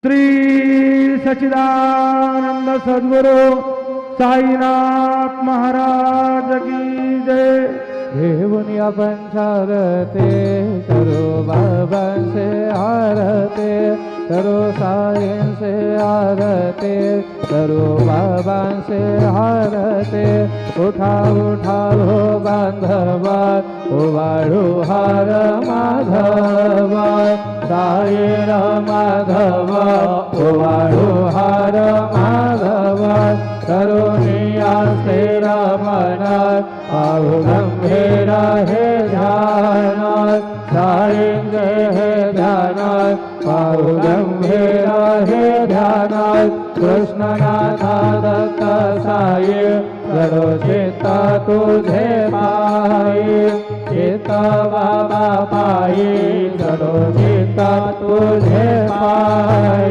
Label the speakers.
Speaker 1: श्री सच्चिदानंद सद्गुरु साईनाथ महाराज की जय।
Speaker 2: देवनी पंचारते करो बाबा से आरते करो साई से आरते करो बाबा से आरते उठा उठा हो बांधवा उवाड़ो हार माधवा साई माधवा उवाड़ो हार माधवा करुणिया से रमना आहु गंभीरा हे ध्यान साई हे ध्यान आहु गंभीरा हे ध्यान कृष्णनाथा दत्त साई करो चित्ता तुझे पाई चित्ता बाबा पाई करो चित्ता तुझे पाई।